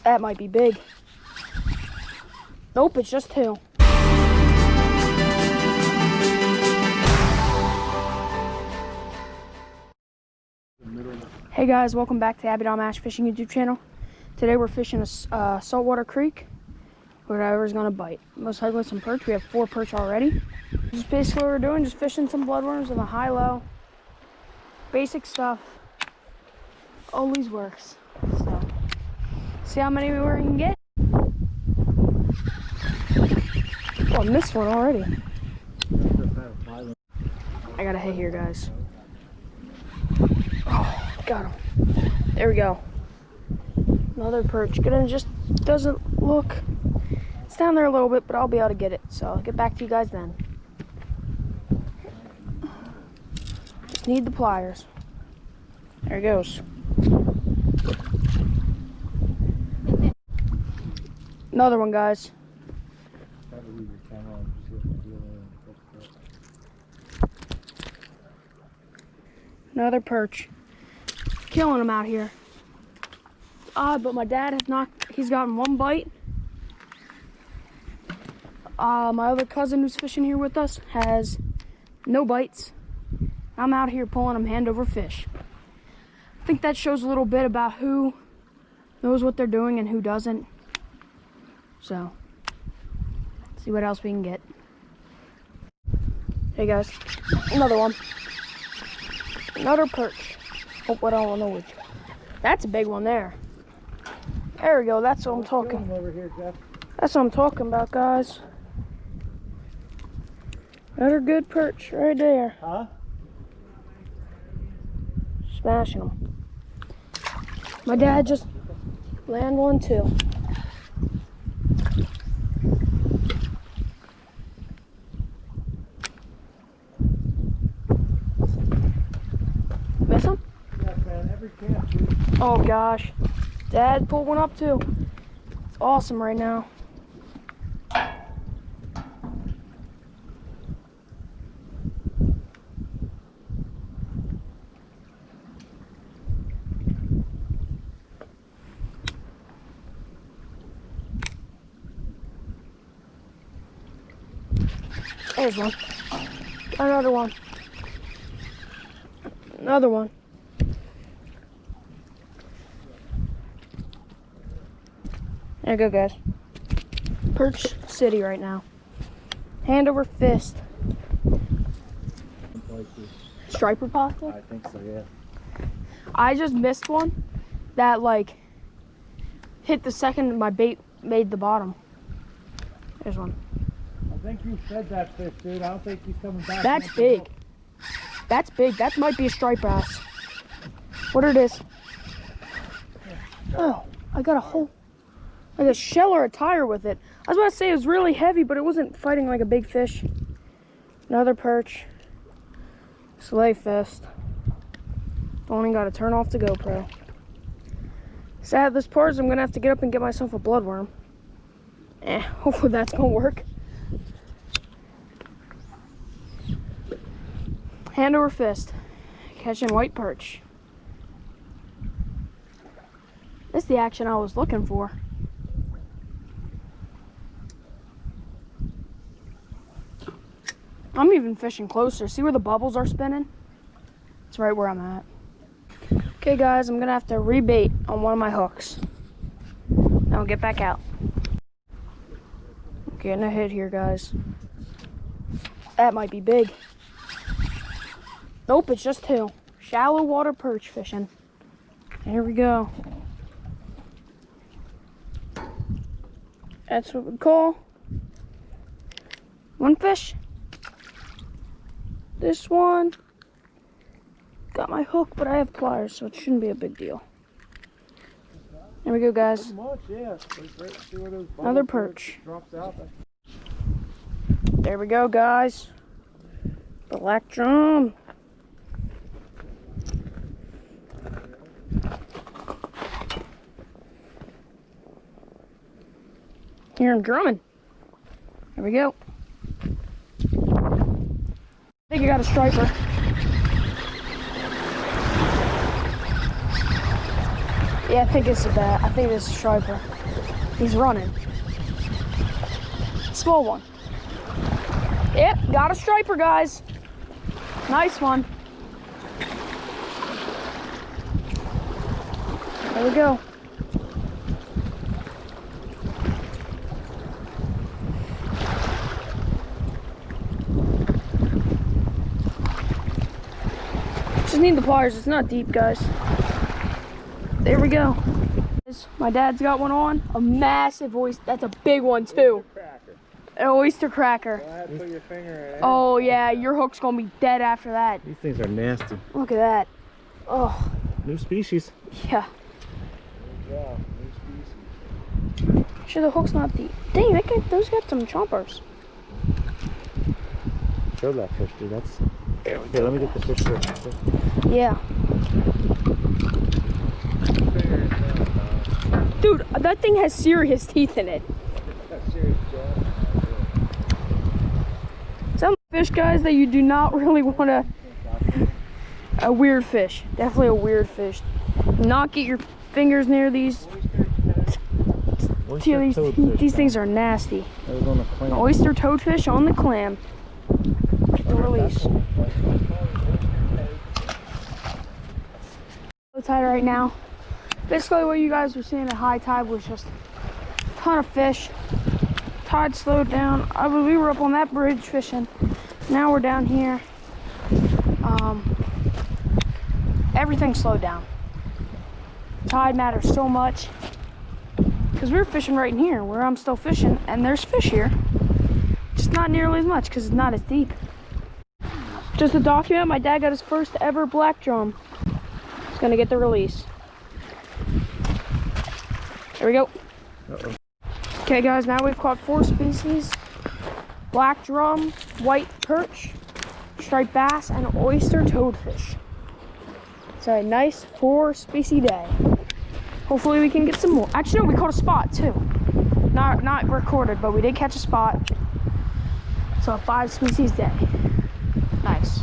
That might be big. Nope, it's just 2. Hey guys, welcome back to the Abbott Mash Fishing YouTube channel. Today we're fishing a saltwater creek. Whatever's gonna bite. Most likely some perch. We have 4 perch already. Just basically what we're doing, just fishing some bloodworms in the high-low. Basic stuff. Always works. So, see how many we can get. Oh, I missed one already. I got a hit here, guys. Oh, got him. There we go. Another perch. It just doesn't look. It's down there a little bit, but I'll be able to get it. So I'll get back to you guys then. Just need the pliers. There he goes. Another one, guys. Another perch. Killing them out here. But my dad has not, he's gotten 1 bite. My other cousin who's fishing here with us has no bites. I'm out here pulling them hand over fish. I think that shows a little bit about who knows what they're doing and who doesn't. So, see what else we can get. Hey guys, another one. Another perch. Oh, I don't know which. That's a big one there. There we go. That's what I'm talking. Over here, Jeff. That's what I'm talking about, guys. Another good perch right there. Huh? Smashing them. My dad just landed one too. Miss him? Yeah, man. Every camp, dude. Oh gosh. Dad pulled one up too. It's awesome right now. There's one. Another one. Another one. There you go, guys. Perch City right now. Hand over fist. Striper possibly? I think so, yeah. I just missed one that like hit the second my bait made the bottom. There's one. I think you fed that fish, dude. I don't think he's coming back. That's big. That's big. That might be a stripe bass. What it is? Oh, I got a whole, like a shell or a tire with it. I was about to say it was really heavy, but it wasn't fighting like a big fish. Another perch. Slay fest. Only got to turn off the GoPro. Sad this part is I'm gonna have to get up and get myself a bloodworm. Hopefully that's gonna work. Hand over fist. Catching white perch. This is the action I was looking for. I'm even fishing closer. See where the bubbles are spinning? It's right where I'm at. Okay guys, I'm gonna have to rebait on one of my hooks. Then I'll get back out. Getting a hit here, guys. That might be big. Nope, it's just 2. Shallow water perch fishing. There we go. That's what we call one fish. This one got my hook, but I have pliers, so it shouldn't be a big deal. There we go, guys. Another perch. There we go, guys. Black drum. Hear him drumming. There we go. I think I got a striper. Yeah, I think it's a bat. I think it's a striper. He's running. Small one. Yep, got a striper, guys. Nice one. There we go. Just need the pliers. It's not deep, guys. There we go. My dad's got one on. A massive oyster. That's a big one too. An oyster cracker. Go ahead, put your finger in it. Oh yeah, your hook's gonna be dead after that. These things are nasty. Look at that. Oh. New species. Yeah. Good job. New species. Sure, the hook's not deep. Dang, those got some chompers. Show that fish, dude. That's. Here, let me get the fish first. Yeah. Finger in there, Dude, that thing has serious teeth in it. That's serious, Joe. Some fish, guys, that you do not really want to. A weird fish. Definitely a weird fish. Not get your fingers near these. These things are nasty. That was on the clam. Oyster toadfish on the clam. Get the release. So tight right now. Basically what you guys were seeing at high tide was just a ton of fish. Tide slowed down. We were up on that bridge fishing. Now we're down here. Everything slowed down. Tide matters so much. Because we were fishing right in here where I'm still fishing, and there's fish here. Just not nearly as much because it's not as deep. Just to document, my dad got his first ever black drum. He's gonna get the release. There we go. Uh-oh. Okay guys, now we've caught 4 species. Black drum, white perch, striped bass, and oyster toadfish. So a nice 4 species day. Hopefully we can get some more. Actually, no, we caught a spot too. Not recorded, but we did catch a spot. So a 5 species day. Nice.